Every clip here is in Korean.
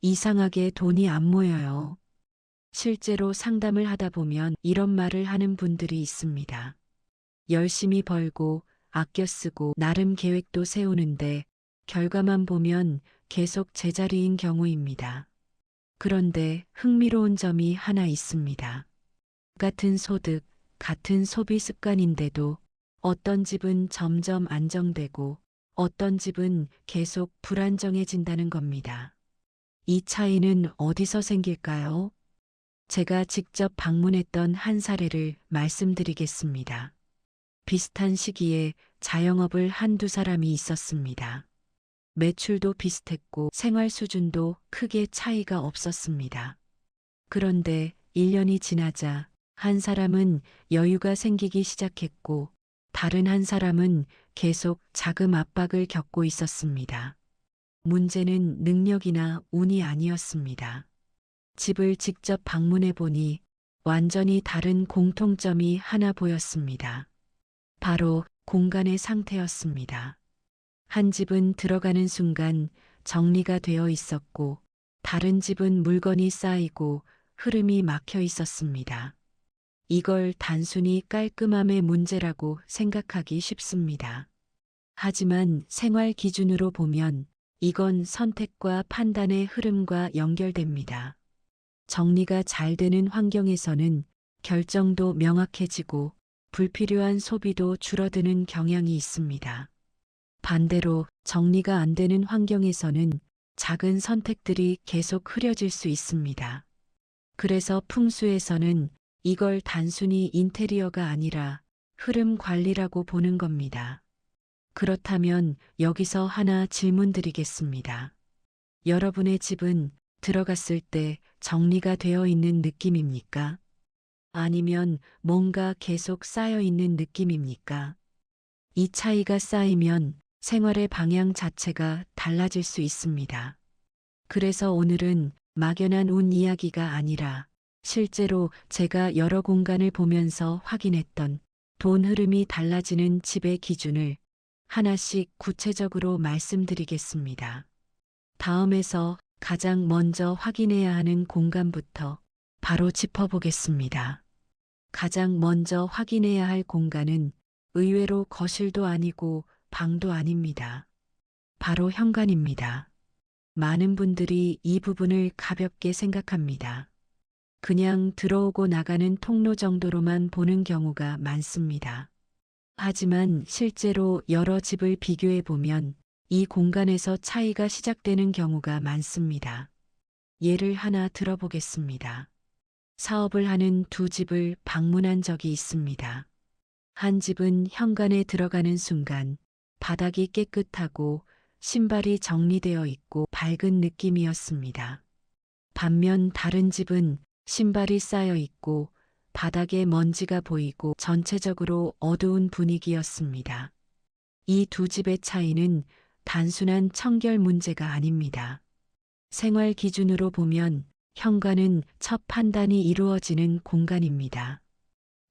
이상하게 돈이 안 모여요. 실제로 상담을 하다 보면 이런 말을 하는 분들이 있습니다. 열심히 벌고 아껴 쓰고 나름 계획도 세우는데 결과만 보면 계속 제자리인 경우입니다. 그런데 흥미로운 점이 하나 있습니다. 같은 소득, 같은 소비 습관인데도 어떤 집은 점점 안정되고 어떤 집은 계속 불안정해진다는 겁니다. 이 차이는 어디서 생길까요? 제가 직접 방문했던 한 사례를 말씀드리겠습니다. 비슷한 시기에 자영업을 한두 사람이 있었습니다. 매출도 비슷했고 생활 수준도 크게 차이가 없었습니다. 그런데 1년이 지나자 한 사람은 여유가 생기기 시작했고 다른 한 사람은 계속 자금 압박을 겪고 있었습니다. 문제는 능력이나 운이 아니었습니다. 집을 직접 방문해 보니 완전히 다른 공통점이 하나 보였습니다. 바로 공간의 상태였습니다. 한 집은 들어가는 순간 정리가 되어 있었고 다른 집은 물건이 쌓이고 흐름이 막혀 있었습니다. 이걸 단순히 깔끔함의 문제라고 생각하기 쉽습니다. 하지만 생활 기준으로 보면 이건 선택과 판단의 흐름과 연결됩니다. 정리가 잘 되는 환경에서는 결정도 명확해지고 불필요한 소비도 줄어드는 경향이 있습니다. 반대로 정리가 안 되는 환경에서는 작은 선택들이 계속 흐려질 수 있습니다. 그래서 풍수에서는 이걸 단순히 인테리어가 아니라 흐름 관리라고 보는 겁니다. 그렇다면 여기서 하나 질문 드리겠습니다. 여러분의 집은 들어갔을 때 정리가 되어 있는 느낌입니까? 아니면 뭔가 계속 쌓여 있는 느낌입니까? 이 차이가 쌓이면 생활의 방향 자체가 달라질 수 있습니다. 그래서 오늘은 막연한 운 이야기가 아니라 실제로 제가 여러 공간을 보면서 확인했던 돈 흐름이 달라지는 집의 기준을 하나씩 구체적으로 말씀드리겠습니다. 다음에서 가장 먼저 확인해야 하는 공간부터 바로 짚어보겠습니다. 가장 먼저 확인해야 할 공간은 의외로 거실도 아니고 방도 아닙니다. 바로 현관입니다. 많은 분들이 이 부분을 가볍게 생각합니다. 그냥 들어오고 나가는 통로 정도로만 보는 경우가 많습니다. 하지만 실제로 여러 집을 비교해 보면 이 공간에서 차이가 시작되는 경우가 많습니다. 예를 하나 들어보겠습니다. 사업을 하는 두 집을 방문한 적이 있습니다. 한 집은 현관에 들어가는 순간 바닥이 깨끗하고 신발이 정리되어 있고 밝은 느낌이었습니다. 반면 다른 집은 신발이 쌓여 있고 바닥에 먼지가 보이고 전체적으로 어두운 분위기였습니다. 이 두 집의 차이는 단순한 청결 문제가 아닙니다. 생활 기준으로 보면 현관은 첫 판단이 이루어지는 공간입니다.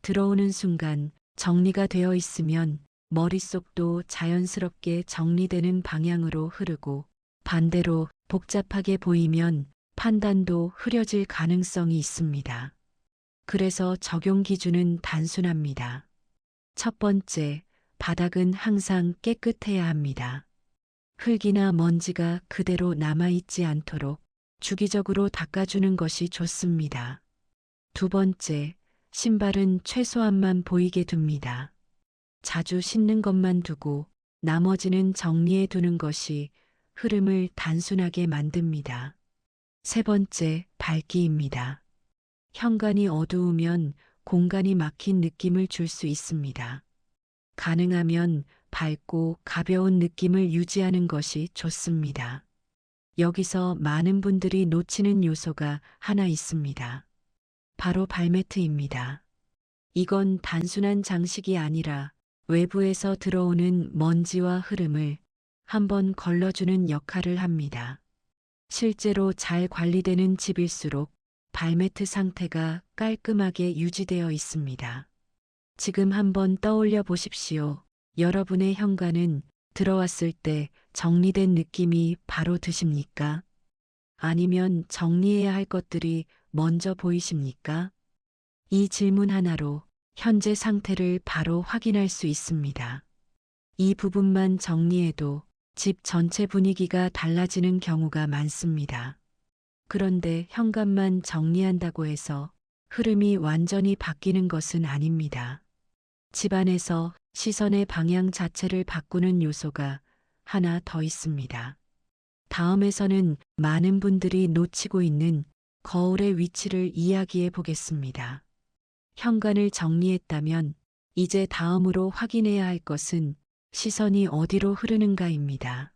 들어오는 순간 정리가 되어 있으면 머릿속도 자연스럽게 정리되는 방향으로 흐르고 반대로 복잡하게 보이면 판단도 흐려질 가능성이 있습니다. 그래서 적용 기준은 단순합니다. 첫 번째, 바닥은 항상 깨끗해야 합니다. 흙이나 먼지가 그대로 남아있지 않도록 주기적으로 닦아주는 것이 좋습니다. 두 번째, 신발은 최소한만 보이게 둡니다. 자주 신는 것만 두고 나머지는 정리해 두는 것이 흐름을 단순하게 만듭니다. 세 번째, 밝기입니다. 현관이 어두우면 공간이 막힌 느낌을 줄 수 있습니다. 가능하면 밝고 가벼운 느낌을 유지하는 것이 좋습니다. 여기서 많은 분들이 놓치는 요소가 하나 있습니다. 바로 발매트입니다. 이건 단순한 장식이 아니라 외부에서 들어오는 먼지와 흐름을 한번 걸러주는 역할을 합니다. 실제로 잘 관리되는 집일수록 발매트 상태가 깔끔하게 유지되어 있습니다. 지금 한번 떠올려 보십시오. 여러분의 현관은 들어왔을 때 정리된 느낌이 바로 드십니까? 아니면 정리해야 할 것들이 먼저 보이십니까? 이 질문 하나로 현재 상태를 바로 확인할 수 있습니다. 이 부분만 정리해도 집 전체 분위기가 달라지는 경우가 많습니다. 그런데 현관만 정리한다고 해서 흐름이 완전히 바뀌는 것은 아닙니다. 집안에서 시선의 방향 자체를 바꾸는 요소가 하나 더 있습니다. 다음에서는 많은 분들이 놓치고 있는 거울의 위치를 이야기해 보겠습니다. 현관을 정리했다면 이제 다음으로 확인해야 할 것은 시선이 어디로 흐르는가입니다.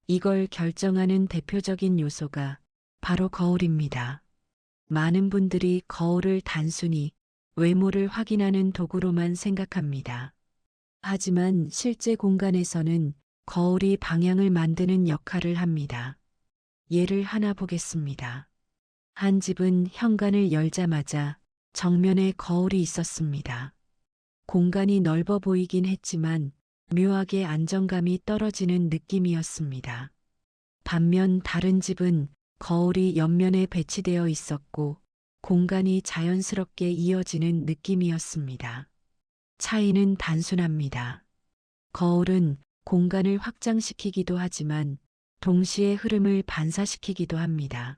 이걸 결정하는 대표적인 요소가 바로 거울입니다. 많은 분들이 거울을 단순히 외모를 확인하는 도구로만 생각합니다. 하지만 실제 공간에서는 거울이 방향을 만드는 역할을 합니다. 예를 하나 보겠습니다. 한 집은 현관을 열자마자 정면에 거울이 있었습니다. 공간이 넓어 보이긴 했지만 묘하게 안정감이 떨어지는 느낌이었습니다. 반면 다른 집은 거울이 옆면에 배치되어 있었고 공간이 자연스럽게 이어지는 느낌이었습니다. 차이는 단순합니다. 거울은 공간을 확장시키기도 하지만 동시에 흐름을 반사시키기도 합니다.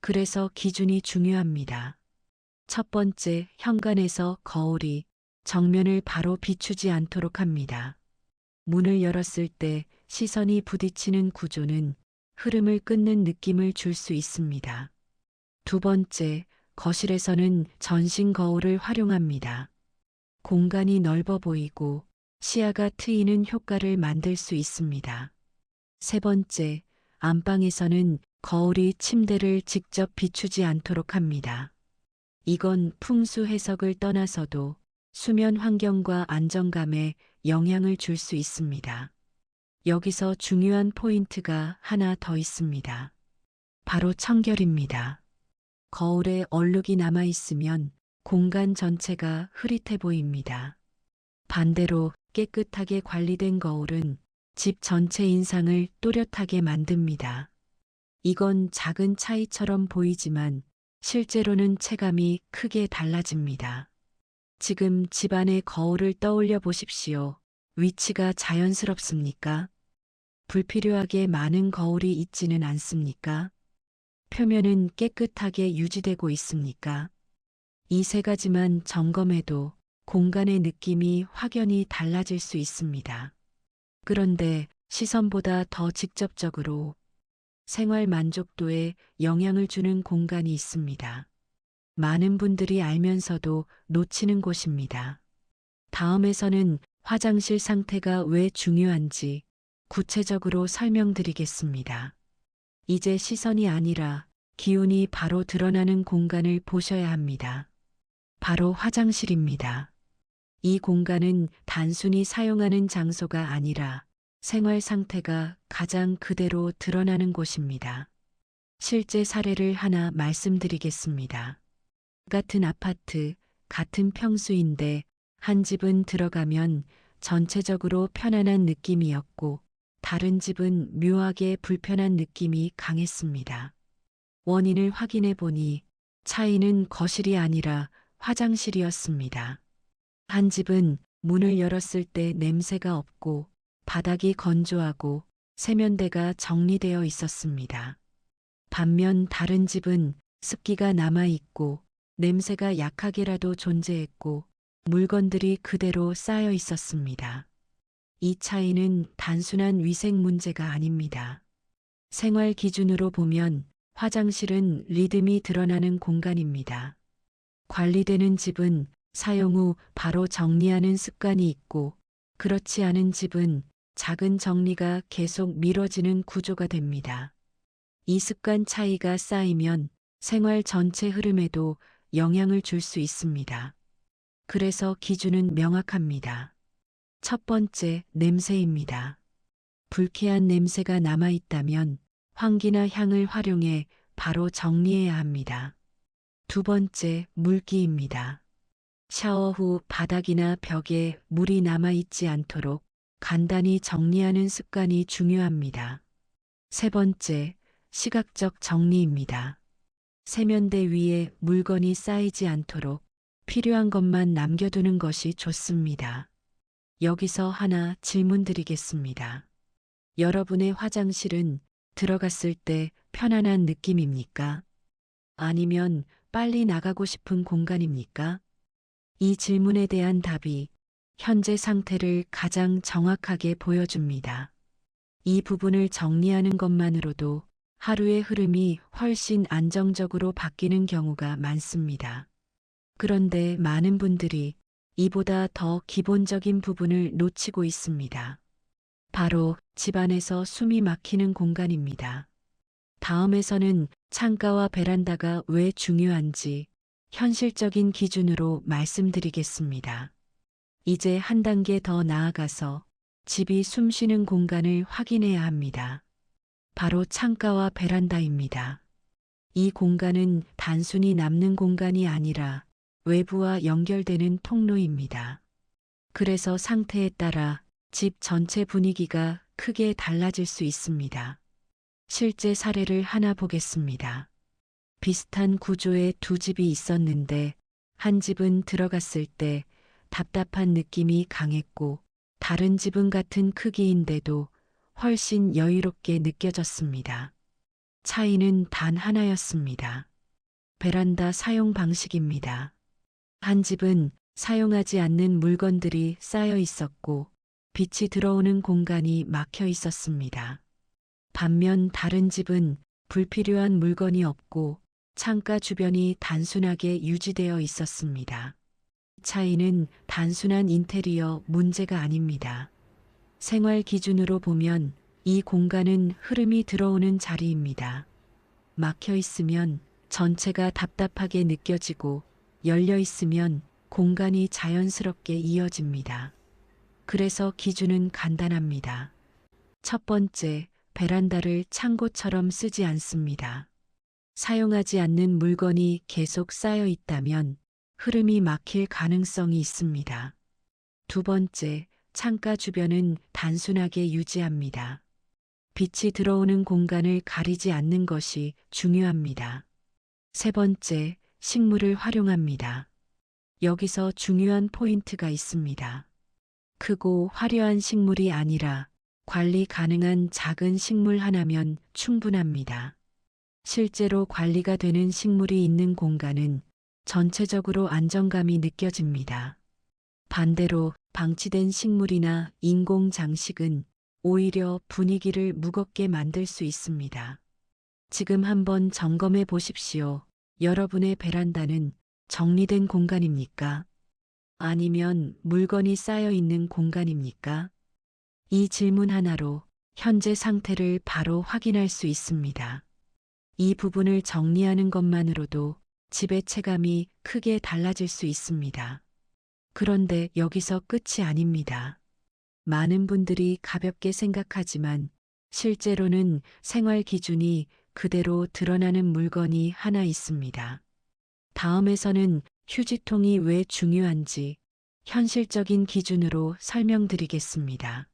그래서 기준이 중요합니다. 첫 번째, 현관에서 거울이 정면을 바로 비추지 않도록 합니다. 문을 열었을 때 시선이 부딪히는 구조는 흐름을 끊는 느낌을 줄 수 있습니다. 두 번째, 거실에서는 전신 거울을 활용합니다. 공간이 넓어 보이고 시야가 트이는 효과를 만들 수 있습니다. 세 번째, 안방에서는 거울이 침대를 직접 비추지 않도록 합니다. 이건 풍수 해석을 떠나서도 수면 환경과 안정감에 영향을 줄 수 있습니다. 여기서 중요한 포인트가 하나 더 있습니다. 바로 청결입니다. 거울에 얼룩이 남아 있으면 공간 전체가 흐릿해 보입니다. 반대로 깨끗하게 관리된 거울은 집 전체 인상을 또렷하게 만듭니다. 이건 작은 차이처럼 보이지만 실제로는 체감이 크게 달라집니다. 지금 집안의 거울을 떠올려 보십시오. 위치가 자연스럽습니까? 불필요하게 많은 거울이 있지는 않습니까? 표면은 깨끗하게 유지되고 있습니까? 이 세 가지만 점검해도 공간의 느낌이 확연히 달라질 수 있습니다. 그런데 시선보다 더 직접적으로 생활 만족도에 영향을 주는 공간이 있습니다. 많은 분들이 알면서도 놓치는 곳입니다. 다음에서는 화장실 상태가 왜 중요한지 구체적으로 설명드리겠습니다. 이제 시선이 아니라 기운이 바로 드러나는 공간을 보셔야 합니다. 바로 화장실입니다. 이 공간은 단순히 사용하는 장소가 아니라 생활 상태가 가장 그대로 드러나는 곳입니다. 실제 사례를 하나 말씀드리겠습니다. 같은 아파트, 같은 평수인데 한 집은 들어가면 전체적으로 편안한 느낌이었고 다른 집은 묘하게 불편한 느낌이 강했습니다. 원인을 확인해 보니 차이는 거실이 아니라 화장실이었습니다. 한 집은 문을 열었을 때 냄새가 없고 바닥이 건조하고 세면대가 정리되어 있었습니다. 반면 다른 집은 습기가 남아 있고 냄새가 약하게라도 존재했고 물건들이 그대로 쌓여 있었습니다. 이 차이는 단순한 위생 문제가 아닙니다. 생활 기준으로 보면 화장실은 리듬이 드러나는 공간입니다. 관리되는 집은 사용 후 바로 정리하는 습관이 있고 그렇지 않은 집은 작은 정리가 계속 미뤄지는 구조가 됩니다. 이 습관 차이가 쌓이면 생활 전체 흐름에도 영향을 줄 수 있습니다. 그래서 기준은 명확합니다. 첫 번째, 냄새입니다. 불쾌한 냄새가 남아 있다면 환기나 향을 활용해 바로 정리해야 합니다. 두 번째, 물기입니다. 샤워 후 바닥이나 벽에 물이 남아 있지 않도록 간단히 정리하는 습관이 중요합니다. 세 번째, 시각적 정리입니다. 세면대 위에 물건이 쌓이지 않도록 필요한 것만 남겨두는 것이 좋습니다. 여기서 하나 질문 드리겠습니다. 여러분의 화장실은 들어갔을 때 편안한 느낌입니까? 아니면 빨리 나가고 싶은 공간입니까? 이 질문에 대한 답이 현재 상태를 가장 정확하게 보여줍니다. 이 부분을 정리하는 것만으로도 하루의 흐름이 훨씬 안정적으로 바뀌는 경우가 많습니다. 그런데 많은 분들이 이보다 더 기본적인 부분을 놓치고 있습니다. 바로 집안에서 숨이 막히는 공간입니다. 다음에서는 창가와 베란다가 왜 중요한지 현실적인 기준으로 말씀드리겠습니다. 이제 한 단계 더 나아가서 집이 숨쉬는 공간을 확인해야 합니다. 바로 창가와 베란다입니다. 이 공간은 단순히 남는 공간이 아니라 외부와 연결되는 통로입니다. 그래서 상태에 따라 집 전체 분위기가 크게 달라질 수 있습니다. 실제 사례를 하나 보겠습니다. 비슷한 구조의 두 집이 있었는데 한 집은 들어갔을 때 답답한 느낌이 강했고 다른 집은 같은 크기인데도 훨씬 여유롭게 느껴졌습니다. 차이는 단 하나였습니다. 베란다 사용 방식입니다. 한 집은 사용하지 않는 물건들이 쌓여 있었고 빛이 들어오는 공간이 막혀 있었습니다. 반면 다른 집은 불필요한 물건이 없고 창가 주변이 단순하게 유지되어 있었습니다. 차이는 단순한 인테리어 문제가 아닙니다. 생활 기준으로 보면 이 공간은 흐름이 들어오는 자리입니다. 막혀 있으면 전체가 답답하게 느껴지고 열려 있으면 공간이 자연스럽게 이어집니다. 그래서 기준은 간단합니다. 첫 번째, 베란다를 창고처럼 쓰지 않습니다. 사용하지 않는 물건이 계속 쌓여 있다면 흐름이 막힐 가능성이 있습니다. 두 번째, 창가 주변은 단순하게 유지합니다. 빛이 들어오는 공간을 가리지 않는 것이 중요합니다. 세 번째, 식물을 활용합니다. 여기서 중요한 포인트가 있습니다. 크고 화려한 식물이 아니라 관리 가능한 작은 식물 하나면 충분합니다. 실제로 관리가 되는 식물이 있는 공간은 전체적으로 안정감이 느껴집니다. 반대로 방치된 식물이나 인공 장식은 오히려 분위기를 무겁게 만들 수 있습니다. 지금 한번 점검해 보십시오. 여러분의 베란다는 정리된 공간입니까? 아니면 물건이 쌓여 있는 공간입니까? 이 질문 하나로 현재 상태를 바로 확인할 수 있습니다. 이 부분을 정리하는 것만으로도 집의 체감이 크게 달라질 수 있습니다. 그런데 여기서 끝이 아닙니다. 많은 분들이 가볍게 생각하지만 실제로는 생활 기준이 그대로 드러나는 물건이 하나 있습니다. 다음에서는 휴지통이 왜 중요한지 현실적인 기준으로 설명드리겠습니다.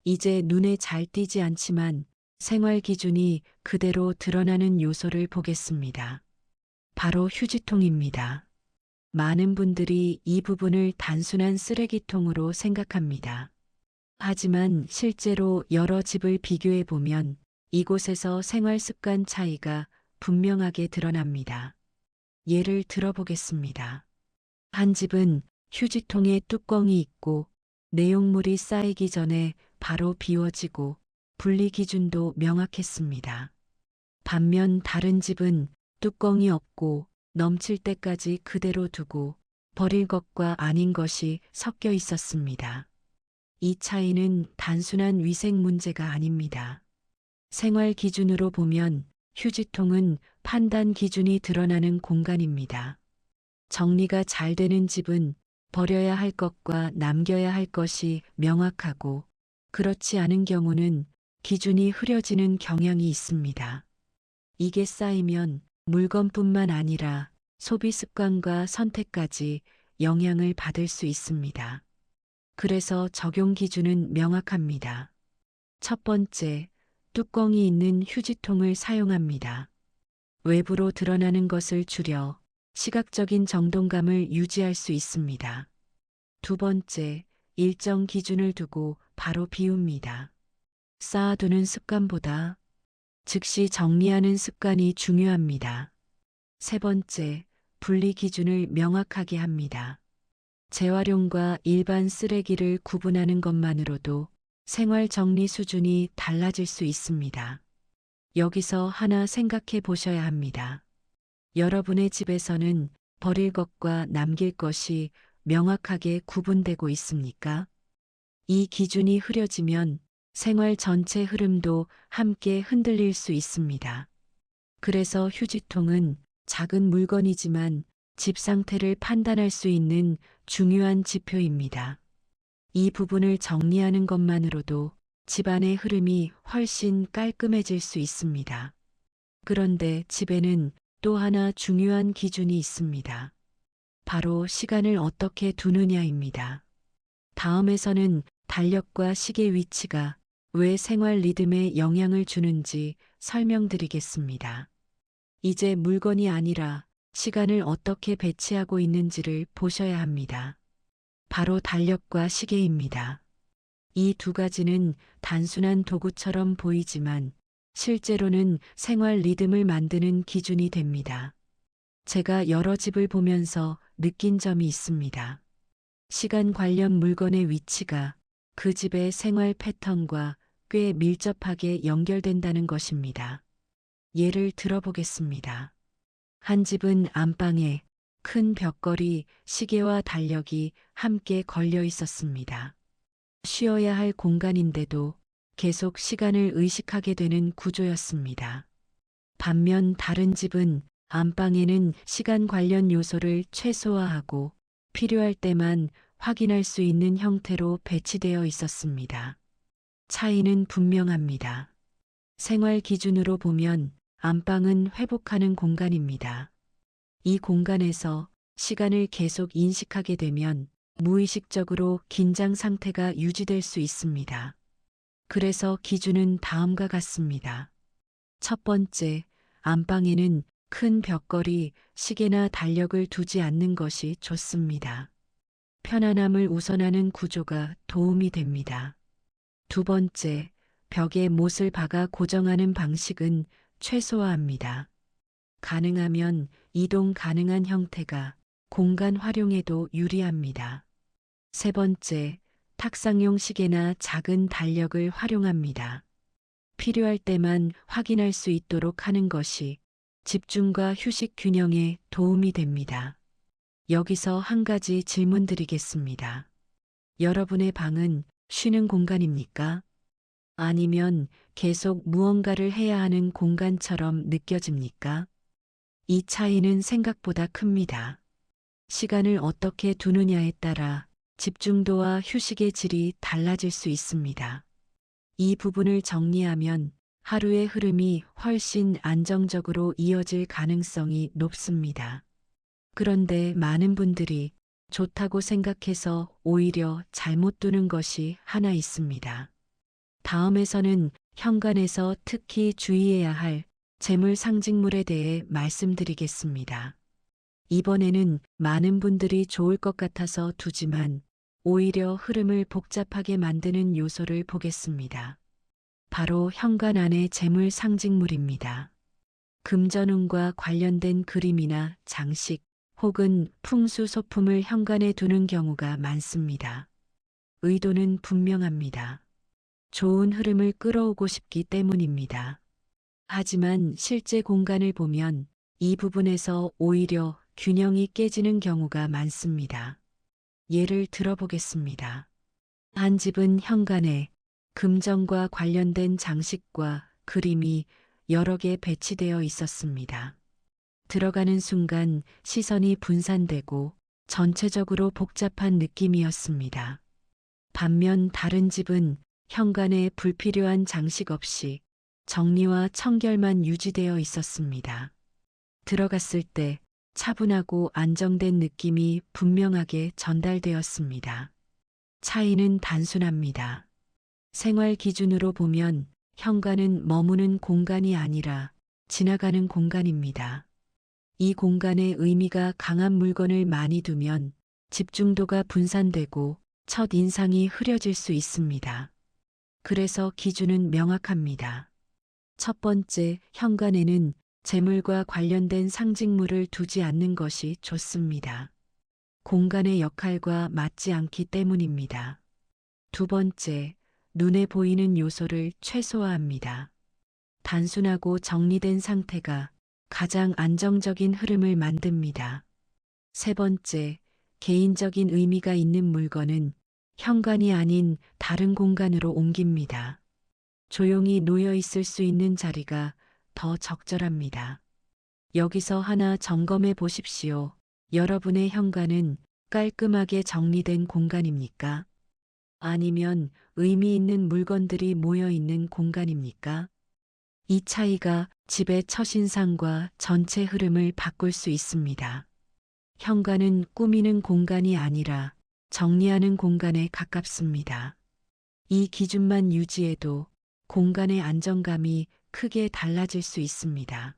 이제 눈에 잘 띄지 않지만 생활 기준이 그대로 드러나는 요소를 보겠습니다. 바로 휴지통입니다. 많은 분들이 이 부분을 단순한 쓰레기통으로 생각합니다. 하지만 실제로 여러 집을 비교해 보면 이곳에서 생활 습관 차이가 분명하게 드러납니다. 예를 들어보겠습니다. 한 집은 휴지통에 뚜껑이 있고 내용물이 쌓이기 전에 바로 비워지고 분리 기준도 명확했습니다. 반면 다른 집은 뚜껑이 없고 넘칠 때까지 그대로 두고 버릴 것과 아닌 것이 섞여 있었습니다. 이 차이는 단순한 위생 문제가 아닙니다. 생활 기준으로 보면 휴지통은 판단 기준이 드러나는 공간입니다. 정리가 잘 되는 집은 버려야 할 것과 남겨야 할 것이 명확하고 그렇지 않은 경우는 기준이 흐려지는 경향이 있습니다. 이게 쌓이면 물건뿐만 아니라 소비 습관과 선택까지 영향을 받을 수 있습니다. 그래서 적용 기준은 명확합니다. 첫 번째, 뚜껑이 있는 휴지통을 사용합니다. 외부로 드러나는 것을 줄여 시각적인 정돈감을 유지할 수 있습니다. 두 번째, 일정 기준을 두고 바로 비웁니다. 쌓아두는 습관보다 즉시 정리하는 습관이 중요합니다. 세 번째, 분리 기준을 명확하게 합니다. 재활용과 일반 쓰레기를 구분하는 것만으로도 생활 정리 수준이 달라질 수 있습니다. 여기서 하나 생각해 보셔야 합니다. 여러분의 집에서는 버릴 것과 남길 것이 명확하게 구분되고 있습니까? 이 기준이 흐려지면 생활 전체 흐름도 함께 흔들릴 수 있습니다. 그래서 휴지통은 작은 물건이지만 집 상태를 판단할 수 있는 중요한 지표입니다. 이 부분을 정리하는 것만으로도 집안의 흐름이 훨씬 깔끔해질 수 있습니다. 그런데 집에는 또 하나 중요한 기준이 있습니다. 바로 시간을 어떻게 두느냐입니다. 다음에서는 달력과 시계 위치가 왜 생활 리듬에 영향을 주는지 설명드리겠습니다. 이제 물건이 아니라 시간을 어떻게 배치하고 있는지를 보셔야 합니다. 바로 달력과 시계입니다. 이 두 가지는 단순한 도구처럼 보이지만 실제로는 생활 리듬을 만드는 기준이 됩니다. 제가 여러 집을 보면서 느낀 점이 있습니다. 시간 관련 물건의 위치가 그 집의 생활 패턴과 꽤 밀접하게 연결된다는 것입니다. 예를 들어보겠습니다. 한 집은 안방에 큰 벽걸이, 시계와 달력이 함께 걸려 있었습니다. 쉬어야 할 공간인데도 계속 시간을 의식하게 되는 구조였습니다. 반면 다른 집은 안방에는 시간 관련 요소를 최소화하고 필요할 때만 확인할 수 있는 형태로 배치되어 있었습니다. 차이는 분명합니다. 생활 기준으로 보면 안방은 회복하는 공간입니다. 이 공간에서 시간을 계속 인식하게 되면 무의식적으로 긴장 상태가 유지될 수 있습니다. 그래서 기준은 다음과 같습니다. 첫 번째, 안방에는 큰 벽걸이, 시계나 달력을 두지 않는 것이 좋습니다. 편안함을 우선하는 구조가 도움이 됩니다. 두 번째, 벽에 못을 박아 고정하는 방식은 최소화합니다. 가능하면 이동 가능한 형태가 공간 활용에도 유리합니다. 세 번째, 탁상용 시계나 작은 달력을 활용합니다. 필요할 때만 확인할 수 있도록 하는 것이 집중과 휴식 균형에 도움이 됩니다. 여기서 한 가지 질문 드리겠습니다. 여러분의 방은 쉬는 공간입니까? 아니면 계속 무언가를 해야 하는 공간처럼 느껴집니까? 이 차이는 생각보다 큽니다. 시간을 어떻게 두느냐에 따라 집중도와 휴식의 질이 달라질 수 있습니다. 이 부분을 정리하면 하루의 흐름이 훨씬 안정적으로 이어질 가능성이 높습니다. 그런데 많은 분들이 좋다고 생각해서 오히려 잘못 두는 것이 하나 있습니다. 다음에서는 현관에서 특히 주의해야 할 재물 상징물에 대해 말씀드리겠습니다. 이번에는 많은 분들이 좋을 것 같아서 두지만 오히려 흐름을 복잡하게 만드는 요소를 보겠습니다. 바로 현관 안의 재물 상징물입니다. 금전운과 관련된 그림이나 장식 혹은 풍수 소품을 현관에 두는 경우가 많습니다. 의도는 분명합니다. 좋은 흐름을 끌어오고 싶기 때문입니다. 하지만 실제 공간을 보면 이 부분에서 오히려 균형이 깨지는 경우가 많습니다. 예를 들어보겠습니다. 한 집은 현관에 금전과 관련된 장식과 그림이 여러 개 배치되어 있었습니다. 들어가는 순간 시선이 분산되고 전체적으로 복잡한 느낌이었습니다. 반면 다른 집은 현관에 불필요한 장식 없이 정리와 청결만 유지되어 있었습니다. 들어갔을 때 차분하고 안정된 느낌이 분명하게 전달되었습니다. 차이는 단순합니다. 생활 기준으로 보면 현관은 머무는 공간이 아니라 지나가는 공간입니다. 이 공간에 의미가 강한 물건을 많이 두면 집중도가 분산되고 첫 인상이 흐려질 수 있습니다. 그래서 기준은 명확합니다. 첫 번째, 현관에는 재물과 관련된 상징물을 두지 않는 것이 좋습니다. 공간의 역할과 맞지 않기 때문입니다. 두 번째, 눈에 보이는 요소를 최소화합니다. 단순하고 정리된 상태가 가장 안정적인 흐름을 만듭니다. 세 번째, 개인적인 의미가 있는 물건은 현관이 아닌 다른 공간으로 옮깁니다. 조용히 놓여 있을 수 있는 자리가 더 적절합니다. 여기서 하나 점검해 보십시오. 여러분의 현관은 깔끔하게 정리된 공간입니까? 아니면 의미 있는 물건들이 모여 있는 공간입니까? 이 차이가 집의 첫인상과 전체 흐름을 바꿀 수 있습니다. 현관은 꾸미는 공간이 아니라 정리하는 공간에 가깝습니다. 이 기준만 유지해도 공간의 안정감이 크게 달라질 수 있습니다.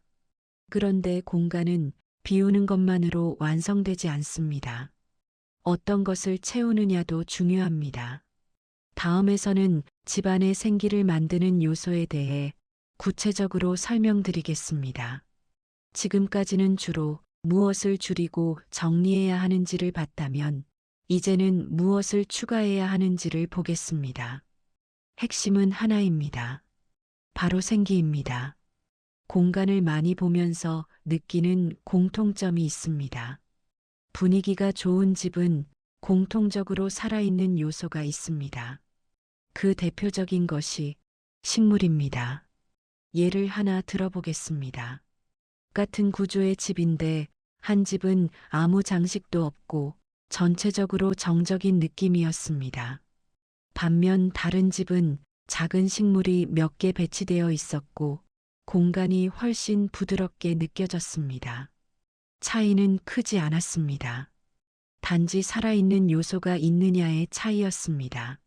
그런데 공간은 비우는 것만으로 완성되지 않습니다. 어떤 것을 채우느냐도 중요합니다. 다음에서는 집안의 생기를 만드는 요소에 대해 구체적으로 설명드리겠습니다. 지금까지는 주로 무엇을 줄이고 정리해야 하는지를 봤다면, 이제는 무엇을 추가해야 하는지를 보겠습니다. 핵심은 하나입니다. 바로 생기입니다. 공간을 많이 보면서 느끼는 공통점이 있습니다. 분위기가 좋은 집은 공통적으로 살아있는 요소가 있습니다. 그 대표적인 것이 식물입니다. 예를 하나 들어보겠습니다. 같은 구조의 집인데 한 집은 아무 장식도 없고 전체적으로 정적인 느낌이었습니다. 반면 다른 집은 작은 식물이 몇 개 배치되어 있었고 공간이 훨씬 부드럽게 느껴졌습니다. 차이는 크지 않았습니다. 단지 살아있는 요소가 있느냐의 차이였습니다.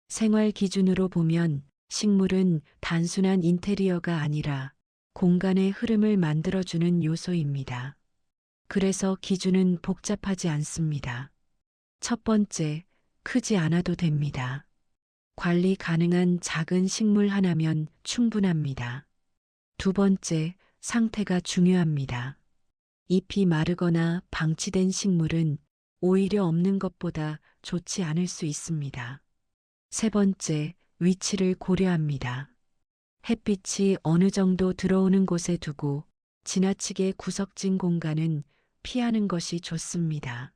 생활 기준으로 보면 식물은 단순한 인테리어가 아니라 공간의 흐름을 만들어주는 요소입니다. 그래서 기준은 복잡하지 않습니다. 첫 번째, 크지 않아도 됩니다. 관리 가능한 작은 식물 하나면 충분합니다. 두 번째, 상태가 중요합니다. 잎이 마르거나 방치된 식물은 오히려 없는 것보다 좋지 않을 수 있습니다. 세 번째, 위치를 고려합니다. 햇빛이 어느 정도 들어오는 곳에 두고 지나치게 구석진 공간은 피하는 것이 좋습니다.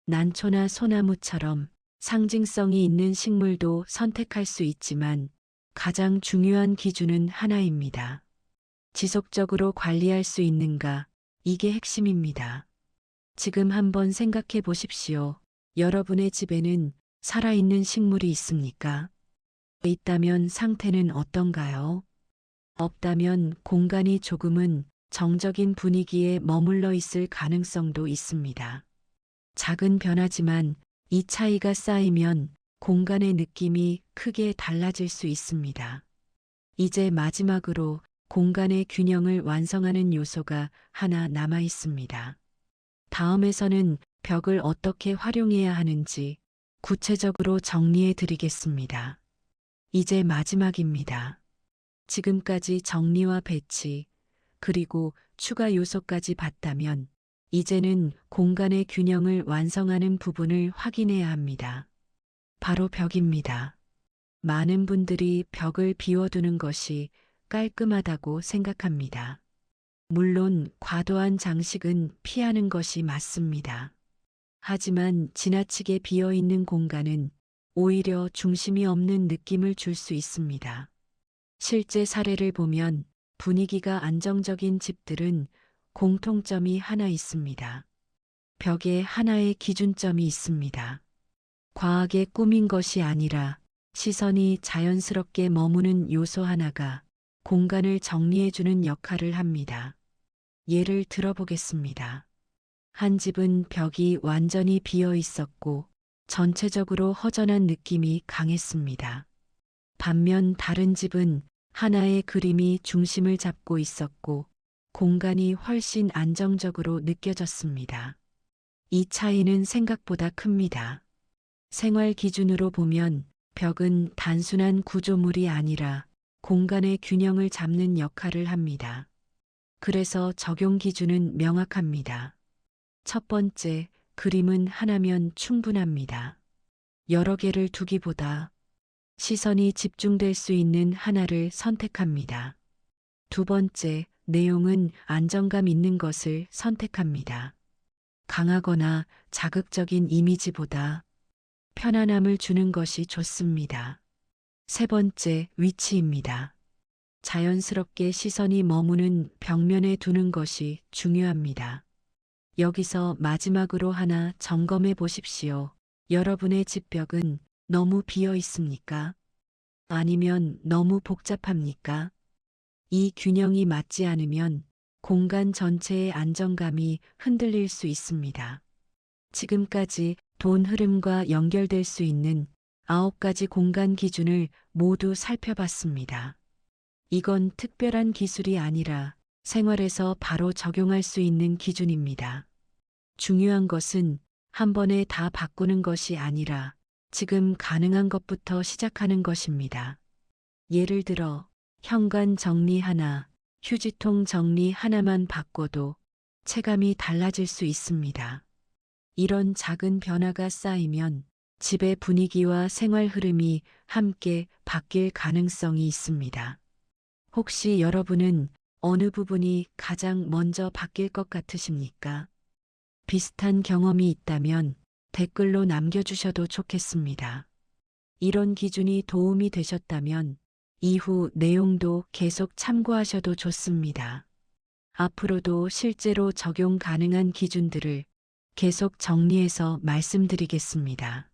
난초나 소나무처럼 상징성이 있는 식물도 선택할 수 있지만 가장 중요한 기준은 하나입니다. 지속적으로 관리할 수 있는가, 이게 핵심입니다. 지금 한번 생각해 보십시오. 여러분의 집에는 살아있는 식물이 있습니까? 있다면 상태는 어떤가요? 없다면 공간이 조금은 정적인 분위기에 머물러 있을 가능성도 있습니다. 작은 변화지만 이 차이가 쌓이면 공간의 느낌이 크게 달라질 수 있습니다. 이제 마지막으로 공간의 균형을 완성하는 요소가 하나 남아 있습니다. 다음에서는 벽을 어떻게 활용해야 하는지 구체적으로 정리해 드리겠습니다. 이제 마지막입니다. 지금까지 정리와 배치, 그리고 추가 요소까지 봤다면 이제는 공간의 균형을 완성하는 부분을 확인해야 합니다. 바로 벽입니다. 많은 분들이 벽을 비워두는 것이 깔끔하다고 생각합니다. 물론 과도한 장식은 피하는 것이 맞습니다. 하지만 지나치게 비어 있는 공간은 오히려 중심이 없는 느낌을 줄 수 있습니다. 실제 사례를 보면 분위기가 안정적인 집들은 공통점이 하나 있습니다. 벽에 하나의 기준점이 있습니다. 과하게 꾸민 것이 아니라 시선이 자연스럽게 머무는 요소 하나가 공간을 정리해주는 역할을 합니다. 예를 들어보겠습니다. 한 집은 벽이 완전히 비어 있었고 전체적으로 허전한 느낌이 강했습니다. 반면 다른 집은 하나의 그림이 중심을 잡고 있었고 공간이 훨씬 안정적으로 느껴졌습니다. 이 차이는 생각보다 큽니다. 생활 기준으로 보면 벽은 단순한 구조물이 아니라 공간의 균형을 잡는 역할을 합니다. 그래서 적용 기준은 명확합니다. 첫 번째, 그림은 하나면 충분합니다. 여러 개를 두기보다 시선이 집중될 수 있는 하나를 선택합니다. 두 번째, 내용은 안정감 있는 것을 선택합니다. 강하거나 자극적인 이미지보다 편안함을 주는 것이 좋습니다. 세 번째, 위치입니다. 자연스럽게 시선이 머무는 벽면에 두는 것이 중요합니다. 여기서 마지막으로 하나 점검해 보십시오. 여러분의 집벽은 너무 비어 있습니까? 아니면 너무 복잡합니까? 이 균형이 맞지 않으면 공간 전체의 안정감이 흔들릴 수 있습니다. 지금까지 돈 흐름과 연결될 수 있는 9가지 공간 기준을 모두 살펴봤습니다. 이건 특별한 기술이 아니라 생활에서 바로 적용할 수 있는 기준입니다. 중요한 것은 한 번에 다 바꾸는 것이 아니라 지금 가능한 것부터 시작하는 것입니다. 예를 들어 현관 정리 하나, 휴지통 정리 하나만 바꿔도 체감이 달라질 수 있습니다. 이런 작은 변화가 쌓이면 집의 분위기와 생활 흐름이 함께 바뀔 가능성이 있습니다. 혹시 여러분은 어느 부분이 가장 먼저 바뀔 것 같으십니까? 비슷한 경험이 있다면 댓글로 남겨주셔도 좋겠습니다. 이런 기준이 도움이 되셨다면 이후 내용도 계속 참고하셔도 좋습니다. 앞으로도 실제로 적용 가능한 기준들을 계속 정리해서 말씀드리겠습니다.